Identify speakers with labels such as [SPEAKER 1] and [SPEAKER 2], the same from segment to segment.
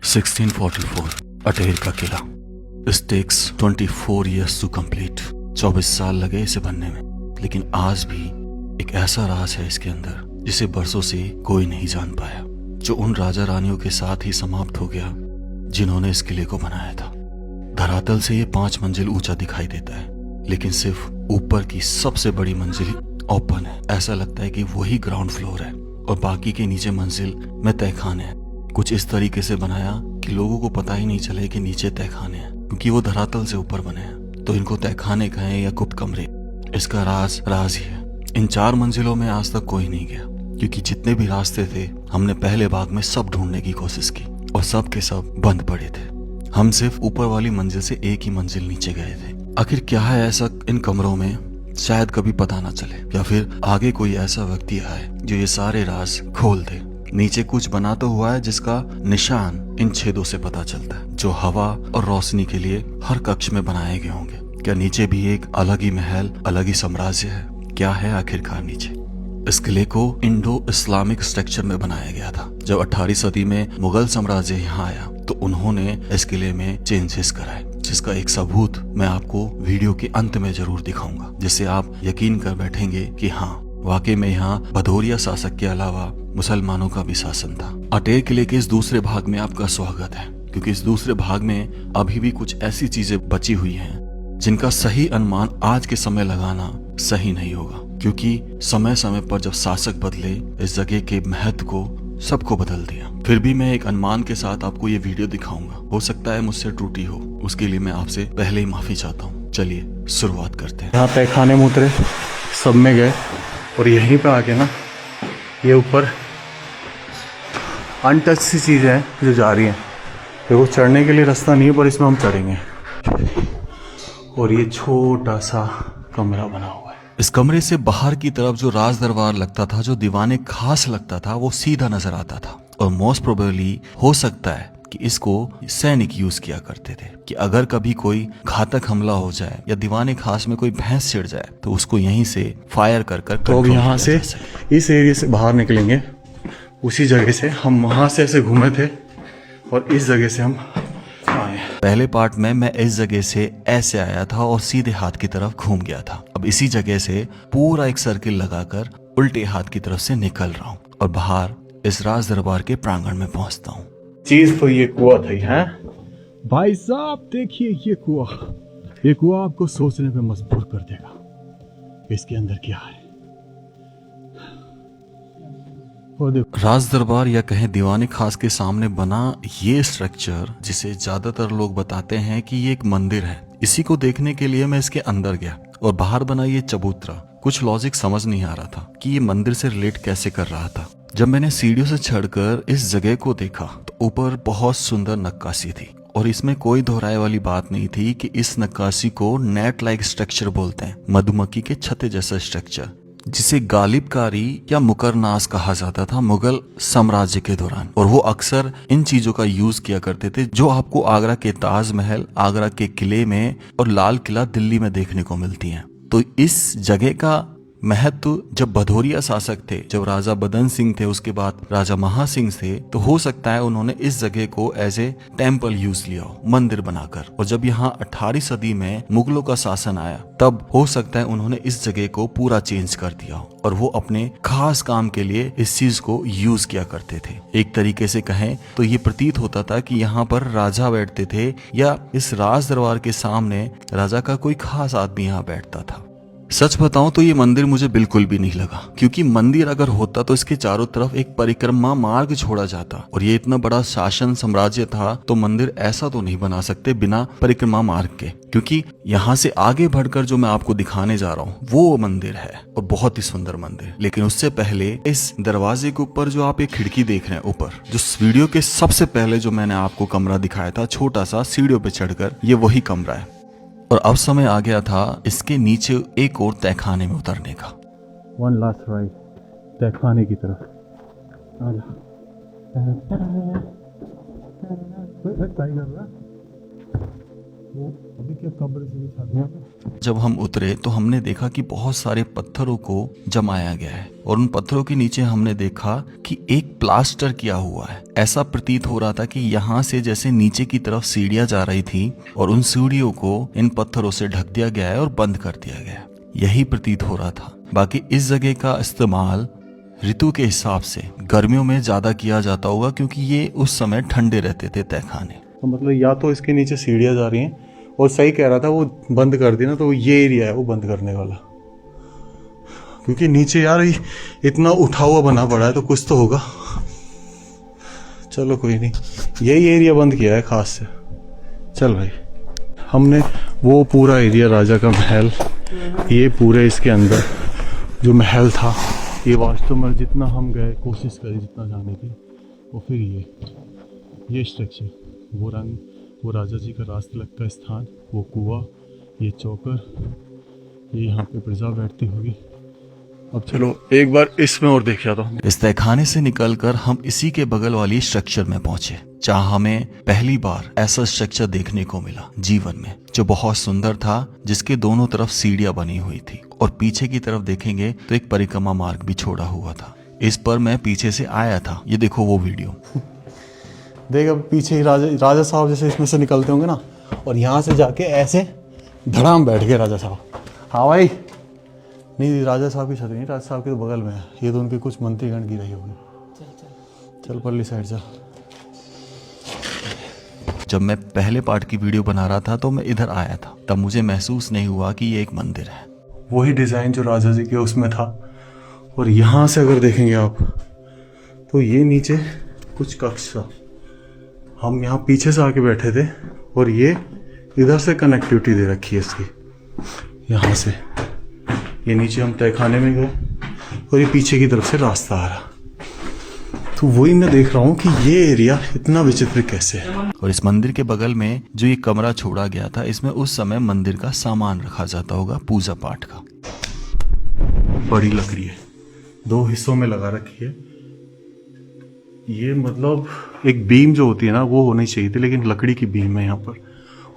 [SPEAKER 1] 1644 अटेर का किला। It takes 24 years to complete। 24 साल लगे इसे बनने में, लेकिन आज भी एक ऐसा राज है इसके अंदर जिसे बरसों से कोई नहीं जान पाया, जो उन राजा रानियों के साथ ही समाप्त हो गया जिन्होंने इस किले को बनाया था। धरातल से ये 5 मंजिल ऊंचा दिखाई देता है, लेकिन सिर्फ ऊपर की सबसे बड़ी मंजिल ओपन है। ऐसा लगता है कि वही ग्राउंड फ्लोर है और बाकी के नीचे मंजिल में तहखाने हैं। कुछ इस तरीके से बनाया कि लोगों को पता ही नहीं चले कि नीचे तहखाने हैं, क्योंकि वो धरातल से ऊपर बने हैं। तो इनको तहखाने कहें या गुप्त कमरे, इसका राज ही है। इन 4 मंजिलों में आज तक कोई नहीं गया, क्योंकि जितने भी रास्ते थे हमने पहले भाग में सब ढूंढने की कोशिश की और सब के सब बंद पड़े थे। हम सिर्फ ऊपर वाली मंजिल से एक ही मंजिल नीचे गए थे। आखिर क्या है ऐसा इन कमरों में, शायद कभी पता ना चले, या फिर आगे कोई ऐसा व्यक्ति आए जो ये सारे राज खोल दे। नीचे कुछ बना तो हुआ है जिसका निशान इन छेदों से पता चलता है, जो हवा और रोशनी के लिए हर कक्ष में बनाए गए होंगे। क्या नीचे भी एक अलग ही महल, अलग ही साम्राज्य है? क्या है आखिरकार नीचे? इस किले को इंडो इस्लामिक स्ट्रक्चर में बनाया गया था। जब 18वीं सदी में मुगल साम्राज्य यहाँ आया तो उन्होंने इस किले में चेंजेस कराए, जिसका एक सबूत मैं आपको वीडियो के अंत में जरूर दिखाऊंगा, जिससे आप यकीन कर बैठेंगे कि हाँ, वाकई में यहाँ भदौरिया शासक के अलावा मुसलमानों का भी शासन था। अटेर किले के इस दूसरे भाग में आपका स्वागत है, क्योंकि इस दूसरे भाग में अभी भी कुछ ऐसी चीजें बची हुई हैं जिनका सही अनुमान आज के समय लगाना सही नहीं होगा, क्योंकि समय समय पर जब शासक बदले इस जगह के महत्व को सबको बदल दिया। फिर भी मैं एक अनुमान के साथ आपको ये वीडियो दिखाऊंगा। हो सकता है मुझसे त्रुटि हो, उसके लिए मैं आपसे पहले ही माफी चाहता हूँ। चलिए शुरुआत करते हैं।
[SPEAKER 2] यहाँ तहखाने में उतरे, सब में गए और यहीं पे आके ना ये ऊपर अनटच सी चीज़ें हैं जो जा रही हैं। देखो, चढ़ने के लिए रास्ता नहीं है पर इसमें हम चढ़ेंगे। और ये छोटा सा कमरा बना हुआ है।
[SPEAKER 1] इस कमरे से बाहर की तरफ जो राज दरबार लगता था, जो दीवाने खास लगता था, वो सीधा नजर आता था। और मोस्ट प्रोबेबली हो सकता है कि इसको सैनिक यूज किया करते थे, कि अगर कभी कोई घातक हमला हो जाए या दीवाने खास में कोई भैंस छिड़ जाए तो उसको यहीं से फायर कर
[SPEAKER 2] तो अब यहाँ से इस एरिया से बाहर निकलेंगे। उसी जगह से हम वहां से ऐसे घूमे थे और इस जगह से हम आए।
[SPEAKER 1] पहले पार्ट में मैं इस जगह से ऐसे आया था और सीधे हाथ की तरफ घूम गया था। अब इसी जगह से पूरा एक सर्किल लगाकर उल्टे हाथ की तरफ से निकल रहा हूँ और बाहर इस राज दरबार के प्रांगण में पहुंचता हूँ।
[SPEAKER 2] चीज तो ये कुआं था है
[SPEAKER 3] भाई साहब, देखिए ये कुआं आपको सोचने पे मजबूर कर देगा इसके अंदर क्या है।
[SPEAKER 1] राज दरबार या कहें दीवाने खास के सामने बना ये स्ट्रक्चर, जिसे ज्यादातर लोग बताते हैं कि ये एक मंदिर है, इसी को देखने के लिए मैं इसके अंदर गया। और बाहर बना ये चबूतरा, कुछ लॉजिक समझ नहीं आ रहा था कि ये मंदिर से रिलेट कैसे कर रहा था। जब मैंने सीढ़ियों से चढ़कर इस जगह को देखा तो ऊपर बहुत सुंदर नक्काशी थी, और इसमें कोई दोहराए वाली बात नहीं थी कि इस नक्काशी को नेट लाइक स्ट्रक्चर बोलते हैं, मधुमक्खी के छत्ते जैसा स्ट्रक्चर, जिसे गालिबकारी या मुकरनास कहा जाता था मुगल साम्राज्य के दौरान। और वो अक्सर इन चीजों का यूज किया करते थे जो आपको आगरा के ताजमहल, आगरा के किले में और लाल किला दिल्ली में देखने को मिलती हैं। तो इस जगह का महत्व जब भदौरिया शासक थे, जब राजा बदन सिंह थे, उसके बाद राजा महासिंह थे, तो हो सकता है उन्होंने इस जगह को एज ए टेम्पल यूज लिया हो, मंदिर बनाकर। और जब यहाँ 18वीं सदी में मुगलों का शासन आया, तब हो सकता है उन्होंने इस जगह को पूरा चेंज कर दिया हो और वो अपने खास काम के लिए इस चीज को यूज किया करते थे। एक तरीके से कहें तो ये प्रतीत होता था कि यहाँ पर राजा बैठते थे, या इस राज दरबार के सामने राजा का कोई खास आदमी यहाँ बैठता था। सच बताऊं तो ये मंदिर मुझे बिल्कुल भी नहीं लगा, क्योंकि मंदिर अगर होता तो इसके चारों तरफ एक परिक्रमा मार्ग छोड़ा जाता, और ये इतना बड़ा शासन साम्राज्य था तो मंदिर ऐसा तो नहीं बना सकते बिना परिक्रमा मार्ग के। क्योंकि यहाँ से आगे बढ़कर जो मैं आपको दिखाने जा रहा हूँ वो मंदिर है, और बहुत ही सुंदर मंदिर। लेकिन उससे पहले इस दरवाजे के ऊपर जो आप एक खिड़की देख रहे हैं ऊपर, जो वीडियो के सबसे पहले जो मैंने आपको कमरा दिखाया था छोटा सा सीढ़ियों पे चढ़कर, ये वही कमरा है। और अब समय आ गया था इसके नीचे एक और तहखाने में उतरने का।
[SPEAKER 2] वन लास्ट राइड तहखाने की तरफ।
[SPEAKER 3] वो अभी क्या कब्र से भी छाते हैं।
[SPEAKER 1] जब हम उतरे तो हमने देखा कि बहुत सारे पत्थरों को जमाया गया है और उन पत्थरों के नीचे हमने देखा कि एक प्लास्टर किया हुआ है। ऐसा प्रतीत हो रहा था कि यहाँ से जैसे नीचे की तरफ सीढ़ियां जा रही थी और उन सीढ़ियों को इन पत्थरों से ढक दिया गया है और बंद कर दिया गया है, यही प्रतीत हो रहा था। बाकी इस जगह का इस्तेमाल ऋतु के हिसाब से गर्मियों में ज्यादा किया जाता होगा क्योंकि ये उस समय ठंडे रहते थे तहखाने।
[SPEAKER 2] तो मतलब या तो इसके नीचे सीढ़ियाँ जा रही हैं, और सही कह रहा था वो बंद कर दी ना, तो ये एरिया है वो बंद करने वाला, क्योंकि नीचे यार इतना उठा हुआ बना पड़ा है तो कुछ तो होगा। चलो कोई नहीं, यही एरिया बंद किया है खास से। चल भाई, हमने वो पूरा एरिया राजा का महल, ये पूरे इसके अंदर जो महल था, ये वास्तव में जितना हम गए कोशिश करी जितना जाने की, और फिर ये स्ट्रक्चर, वो रंग, वो राजा जी का राजतिलक का स्थान, वो कुआं, ये चौकर, ये यहाँ पे प्रजा बैठती होगी। अब चलो एक बार इसमें और देख जाता हूँ।
[SPEAKER 1] इस तहखाने से निकलकर हम इसी के बगल वाली स्ट्रक्चर में पहुंचे, जहां हमें पहली बार ऐसा स्ट्रक्चर देखने को मिला जीवन में, जो बहुत सुंदर था, जिसके दोनों तरफ सीढ़ियां बनी हुई थी और पीछे की तरफ देखेंगे तो एक परिक्रमा मार्ग भी छोड़ा हुआ था। इस पर मैं पीछे से आया था, ये देखो वो वीडियो।
[SPEAKER 2] देख अब पीछे ही राजा साहब जैसे इसमें से निकलते होंगे ना, और यहाँ से जाके ऐसे धड़ाम बैठ गए राजा साहब। हाँ भाई, नहीं राजा साहब की छतरी नहीं, राजा साहब के तो बगल में है, ये तो उनके कुछ मंत्रीगण की रही होगी। चल पल्ली साइड चल।
[SPEAKER 1] जब मैं पहले पार्ट की वीडियो बना रहा था तो मैं इधर आया था, तब मुझे महसूस नहीं हुआ कि ये एक मंदिर है।
[SPEAKER 2] वही डिज़ाइन जो राजा जी के उसमें था। और यहाँ से अगर देखेंगे आप तो ये नीचे कुछ कक्ष था, हम यहाँ पीछे से आके बैठे थे, और ये इधर से कनेक्टिविटी दे रखी है इसकी। यहाँ से ये नीचे हम तहखाने में गए और ये पीछे की तरफ से रास्ता आ रहा। तो वही मैं देख रहा हूँ कि ये एरिया इतना विचित्र कैसे है।
[SPEAKER 1] और इस मंदिर के बगल में जो ये कमरा छोड़ा गया था, इसमें उस समय मंदिर का सामान रखा जाता होगा, पूजा पाठ का।
[SPEAKER 2] बड़ी लकड़ी है, 2 हिस्सों में लगा रखी है। ये मतलब एक बीम जो होती है ना, वो होनी चाहिए थी, लेकिन लकड़ी की बीम है यहाँ पर,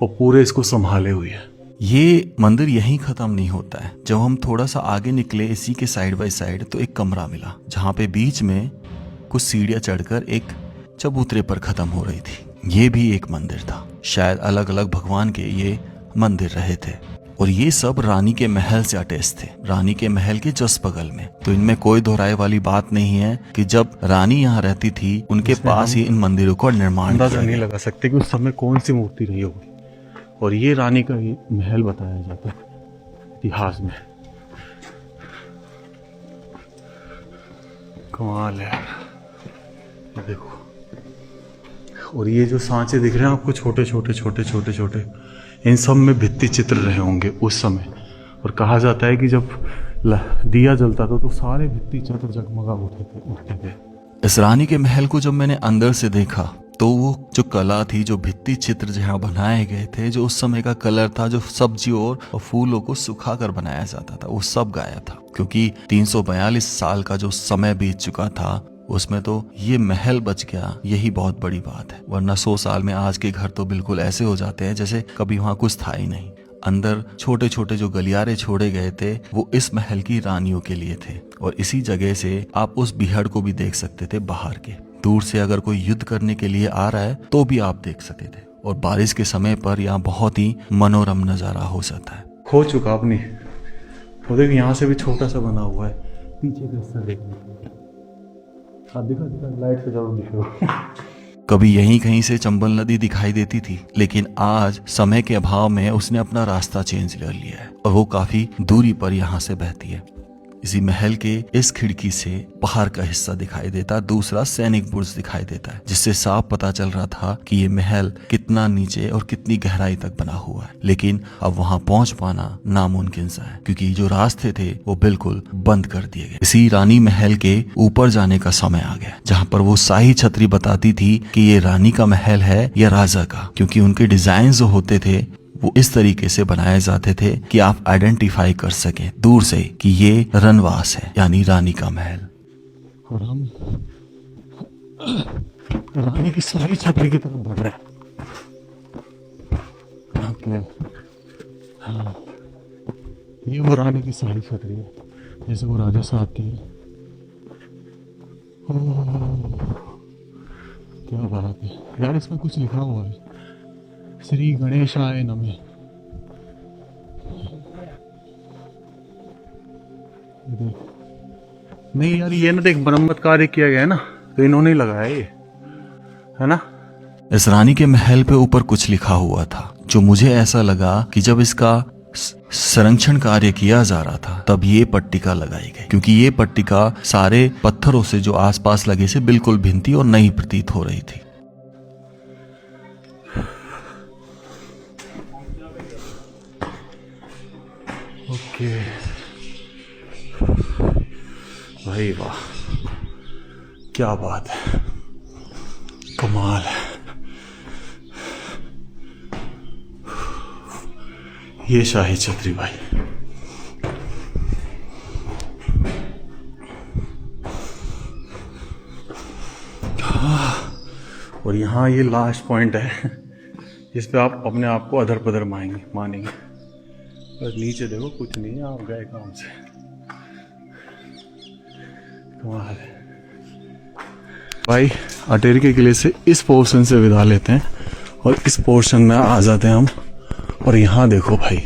[SPEAKER 2] और पूरे इसको संभाले हुए है।
[SPEAKER 1] ये मंदिर यहीं खत्म नहीं होता है। जब हम थोड़ा सा आगे निकले इसी के साइड बाय साइड, तो एक कमरा मिला जहाँ पे बीच में कुछ सीढ़ियाँ चढ़कर एक चबूतरे पर खत्म हो रही थी। ये भी एक मंदिर था, शायद अलग अलग भगवान के ये मंदिर रहे थे। और ये सब रानी के महल से अटैच थे, रानी के महल के जस्ट बगल में। तो इनमें कोई दोहराए वाली बात नहीं है कि जब रानी यहाँ रहती थी, उनके पास ही इन मंदिरों का निर्माण
[SPEAKER 2] अंदाजा
[SPEAKER 1] किया
[SPEAKER 2] नहीं
[SPEAKER 1] गया।
[SPEAKER 2] लगा सकते कि उस समय कौन सी मूर्ति रही होगी। और ये रानी का ये महल बताया जाता है इतिहास में। कमाल है यार, ये देखो। और ये जो सांचे दिख रहे हैं आपको, छोटे छोटे छोटे छोटे छोटे, इन सब में भित्ति चित्र रहे होंगे उस समय। और कहा जाता है कि जब दिया जलता था तो सारे भित्ति चित्र जगमगा उठते थे।
[SPEAKER 1] इस रानी के महल को जब मैंने अंदर से देखा तो वो जो कला थी, जो भित्ति चित्र जहाँ बनाए गए थे, जो उस समय का कलर था, जो सब्जियों और फूलों को सुखाकर बनाया जाता था, वो सब गायब था। क्योंकि 342 साल का जो समय बीत चुका था, उसमें तो ये महल बच गया, यही बहुत बड़ी बात है। वरना 100 साल में आज के घर तो बिल्कुल ऐसे हो जाते हैं जैसे कभी वहाँ कुछ था ही नहीं। अंदर छोटे छोटे जो गलियारे छोड़े गए थे, वो इस महल की रानियों के लिए थे। और इसी जगह से आप उस बिहड़ को भी देख सकते थे बाहर के। दूर से अगर कोई युद्ध करने के लिए आ रहा है तो भी आप देख सकते थे। और बारिश के समय पर यहाँ बहुत ही मनोरम नजारा हो जाता है।
[SPEAKER 2] खो चुका अपनी। वो देख यहाँ से भी छोटा सा बना हुआ है, पीछे का हिस्सा देखने के लिए। दिखा लाइट से जरूर दिखेगा।
[SPEAKER 1] कभी यहीं कहीं से चंबल नदी दिखाई देती थी, लेकिन आज समय के अभाव में उसने अपना रास्ता चेंज कर लिया है और वो काफी दूरी पर यहाँ से बहती है। इसी महल के इस खिड़की से बाहर का हिस्सा दिखाई देता, दूसरा सैनिक बुर्ज दिखाई देता है, जिससे साफ पता चल रहा था कि ये महल कितना नीचे और कितनी गहराई तक बना हुआ है। लेकिन अब वहां पहुंच पाना नामुमकिन सा है, क्योंकि जो रास्ते थे वो बिल्कुल बंद कर दिए गए। इसी रानी महल के ऊपर जाने का समय आ गया, जहाँ पर वो शाही छतरी बताती थी कि ये रानी का महल है या राजा का, क्योंकि उनके डिजाइन जो होते थे वो इस तरीके से बनाए जाते थे कि आप आइडेंटिफाई कर सके दूर से कि ये रनवास है, यानी रानी का महल।
[SPEAKER 2] और हम रानी की सारी छतरी की तरफ बढ़ रहे हैं। यहाँ ओके हाँ, ये वो रानी की सारी छतरी है जैसे वो राजा से आती है। ओह, क्या बात है यार, इसमें कुछ लिखा हुआ है, श्री गणेशाय नमः। देख नहीं यार, ये ना देख मरम्मत कार्य किया गया है ना, तो इन्होंने ही लगाया ये, है ना।
[SPEAKER 1] इस रानी के महल पे ऊपर कुछ लिखा हुआ था, जो मुझे ऐसा लगा कि जब इसका संरक्षण कार्य किया जा रहा था तब ये पट्टिका लगाई गई, क्योंकि ये पट्टिका सारे पत्थरों से जो आसपास लगे से बिल्कुल भिन्न थी और नई प्रतीत हो रही थी।
[SPEAKER 2] ओके भाई वाह, क्या बात है, कमाल है। ये शाही छतरी भाई, और यहाँ ये लास्ट पॉइंट है जिस पे आप अपने आप को अधर पधर मानेंगे। बस नीचे देखो कुछ नहीं है, आप गए काम से, कमाल है भाई। अटेरी के किले से इस पोर्शन से विदा लेते हैं और इस पोर्शन में आ जाते हैं हम। और यहाँ देखो भाई,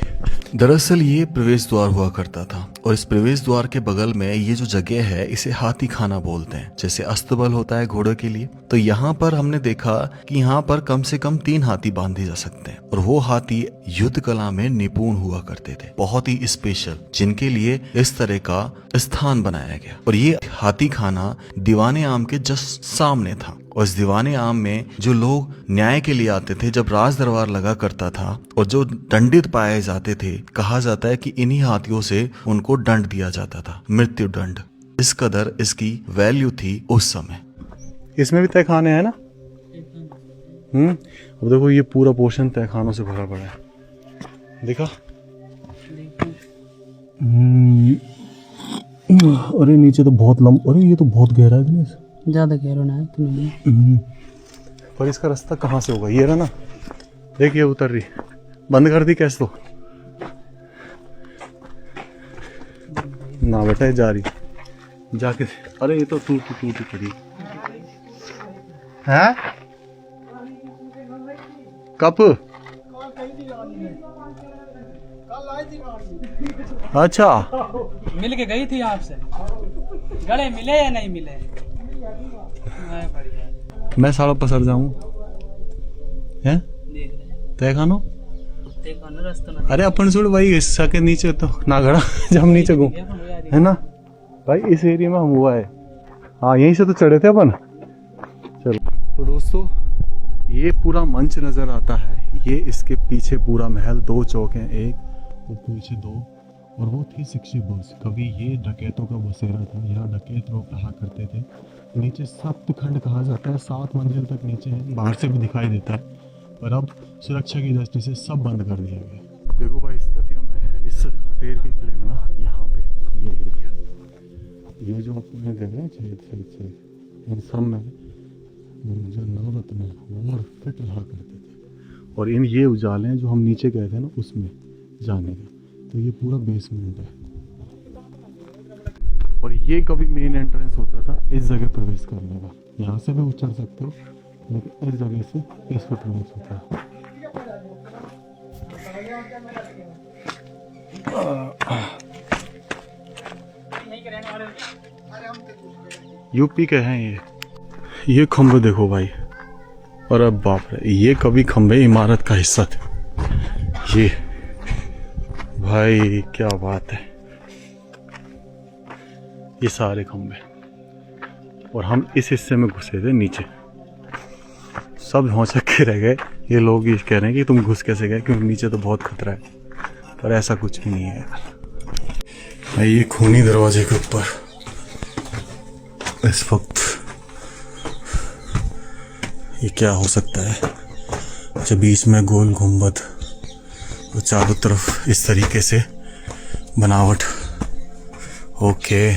[SPEAKER 1] दरअसल ये प्रवेश द्वार हुआ करता था और इस प्रवेश द्वार के बगल में ये जो जगह है इसे हाथी खाना बोलते हैं, जैसे अस्तबल होता है घोड़े के लिए। तो यहाँ पर हमने देखा कि यहाँ पर कम से कम 3 हाथी बांधे जा सकते हैं और वो हाथी युद्ध कला में निपुण हुआ करते थे, बहुत ही स्पेशल, जिनके लिए इस तरह का स्थान बनाया गया। और ये हाथी खाना दीवाने आम के जस्ट सामने था और इस दीवाने आम में जो लोग न्याय के लिए आते थे, जब राज दरबार लगा करता था और जो दंडित पाए जाते थे, कहा जाता है कि इन्हीं हाथियों से उनको दंड दिया जाता था, मृत्यु दंड। इस कदर इसकी वैल्यू थी उस समय।
[SPEAKER 2] इसमें भी तहखाने हैं ना। अब देखो ये पूरा पोर्शन तहखानों से भरा पड़ा है, देखा। अरे नीचे तो बहुत अरे ये तो बहुत गहरा है दिनेश,
[SPEAKER 4] ज्यादा गहरा ना है तो नहीं।
[SPEAKER 2] पर इसका रास्ता कहाँ से होगा, ये रहा ना, देखिए उतर रही, बंद कर दी कैसे तो ना बेटा, जा रही जाके। अरे ये तो टूटी पड़ी है। कप अच्छा
[SPEAKER 4] मिल के गई थी आपसे, गले मिले या नहीं मिले?
[SPEAKER 2] मैं सारा पसर जाऊं है तहखानो। अरे अपन छोड़ भाई, हिस्सा के नीचे तो ना घड़ा जब हम नीचे घूम, है ना भाई, इस एरिया में हम हुआ है। हाँ यहीं से तो चढ़े थे अपन। चलो तो दोस्तों, ये पूरा मंच नजर आता है, ये इसके पीछे पूरा महल, 2 चौक हैं, एक और पीछे 2, और वो थी शिक्षी बुर्ज। कभी ये डकैतों का बसेरा था, यहाँ डकैत लोग रहा करते थे। नीचे सप्तखंड कहा जाता है, 7 मंजिल तक नीचे है, बाहर से भी दिखाई देता है, पर अब सुरक्षा की दृष्टि से सब बंद कर दिया गया। देखो भाई स्थितियों में इस अटेर के किले में ना, यहाँ पे ये एरिया, ये जो आपको जगह है छेद इन सब में जो नवरत्न और फिट रहा करते थे। और इन ये उजाले जो हम नीचे गए थे ना उसमें जाने का, तो ये पूरा बेसमेंट है। और ये कभी मेन एंट्रेंस होता था इस जगह प्रवेश करने का, यहाँ से भी चढ़ सकते हो, लेकिन इस जगह से इस पर प्रवेश होता है। यूपी के हैं ये खंभे देखो भाई, और अब बाप रे, ये कभी खंभे इमारत का हिस्सा थे ये भाई, क्या बात है। ये सारे खंभे, और हम इस हिस्से में घुसे थे नीचे, सब भौचक के रह गए। ये लोग ये कह रहे हैं कि तुम घुस कैसे गए, क्योंकि नीचे तो बहुत खतरा है, पर ऐसा कुछ भी नहीं है यार। ये खूनी दरवाजे के ऊपर इस वक्त ये क्या हो सकता है, जब बीच में गोल गुंबद और चारों तरफ इस तरीके से बनावट। ओके,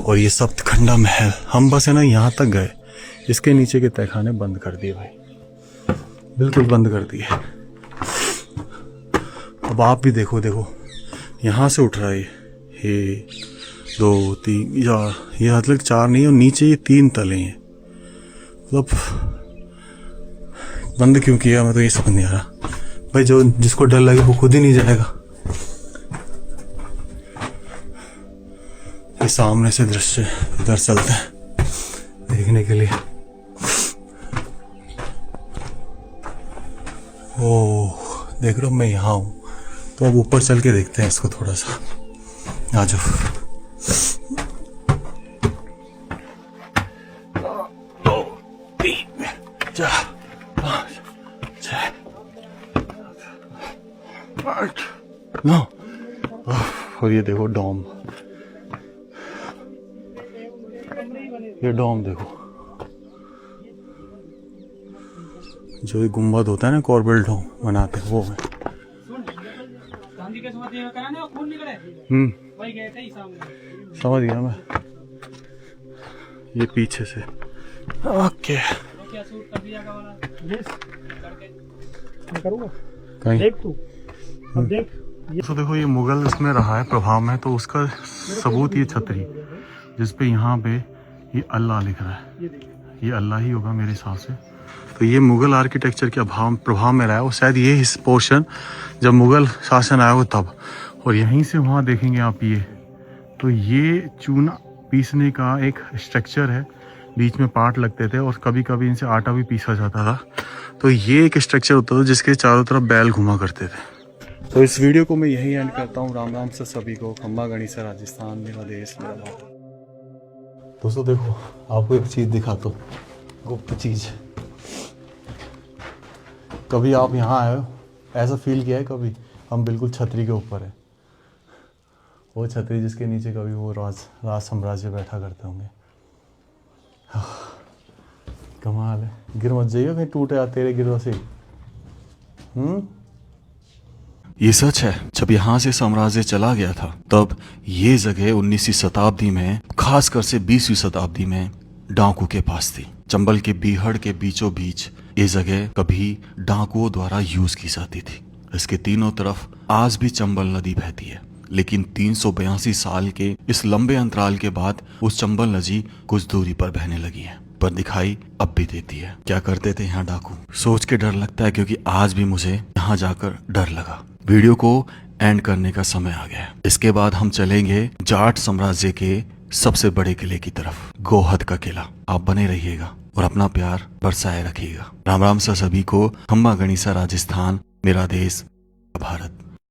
[SPEAKER 2] और ये सप्तखंडा महल, हम बस है ना यहाँ तक गए, इसके नीचे के तहखाने बंद कर दिए भाई, बिल्कुल बंद कर दिए। अब आप भी देखो, देखो यहाँ से उठ रहा है ये 2 3 ये मतलब 4 नहीं, और नीचे ये 3 तले हैं। मतलब बंद क्यों किया, मैं तो ये समझ नहीं आ रहा भाई। जो जिसको डर लगे वो खुद ही नहीं जाएगा। ये सामने से दृश्य इधर चलते हैं देखने के लिए। ओह देख रहा हूँ मैं यहाँ हूँ, तो अब ऊपर चल के देखते हैं इसको थोड़ा सा। आ जाओ। और ये देखो डॉम, ये डॉम देखो, जो ये गुम्बद होता है ना, कॉर्बेल डॉम बनाते हैं वो है। समझ गया मैं। ये पीछे से ओके कहीं देख तू, अब देख। तो देखो ये मुगल इसमें रहा है प्रभाव में, तो उसका सबूत ये छतरी जिसपे यहाँ पे ये अल्लाह लिख रहा है, ये अल्लाह ही होगा मेरे हिसाब से। तो ये मुगल आर्किटेक्चर के प्रभाव में रहा है, और शायद ये पोर्शन जब मुगल शासन आया हो तब। और यहीं से वहाँ देखेंगे आप ये, तो ये चूना पीसने का एक स्ट्रक्चर है, बीच में पार्ट लगते थे और कभी कभी इनसे आटा भी पीसा जाता था। तो ये एक स्ट्रक्चर होता था जिसके चारों तरफ बैल घुमा करते थे। तो इस वीडियो को मैं यहीं एंड करता हूँ। राम राम से सभी को। खम्बा गणिसा राजस्थान, मेरा देश मेरा भारत। दोस्तों देखो, आपको एक चीज़ दिखाता हूँ, गुप्त चीज़। कभी आप यहाँ आए हो, ऐसा फील किया है कभी? हम बिल्कुल छतरी के ऊपर है, वो छतरी जिसके नीचे कभी वो राज साम्राज्य बैठा करते होंगे। कमाल है। गिर मत जाइए कहीं टूटे या तेरे गिरो से।
[SPEAKER 1] ये सच है, जब यहाँ से साम्राज्य चला गया था तब ये जगह 19वीं शताब्दी में, खासकर से 20वीं शताब्दी में डाकू के पास थी। चंबल के बीहड़ के बीचों बीच ये जगह कभी डाकुओं द्वारा यूज की जाती थी। इसके तीनों तरफ आज भी चंबल नदी बहती है, लेकिन 382 साल के इस लंबे अंतराल के बाद उस चंबल नदी कुछ दूरी पर बहने लगी है, पर दिखाई अब भी देती है। क्या करते थे यहाँ डाकू, सोच के डर लगता है, क्योंकि आज भी मुझे यहाँ जाकर डर लगा। वीडियो को एंड करने का समय आ गया। इसके बाद हम चलेंगे जाट साम्राज्य के सबसे बड़े किले की तरफ, गोहद का किला। आप बने रहिएगा और अपना प्यार बरसाए रखिएगा। राम राम सा सभी को। खम्बा गणिसा राजस्थान, मेरा देश भारत।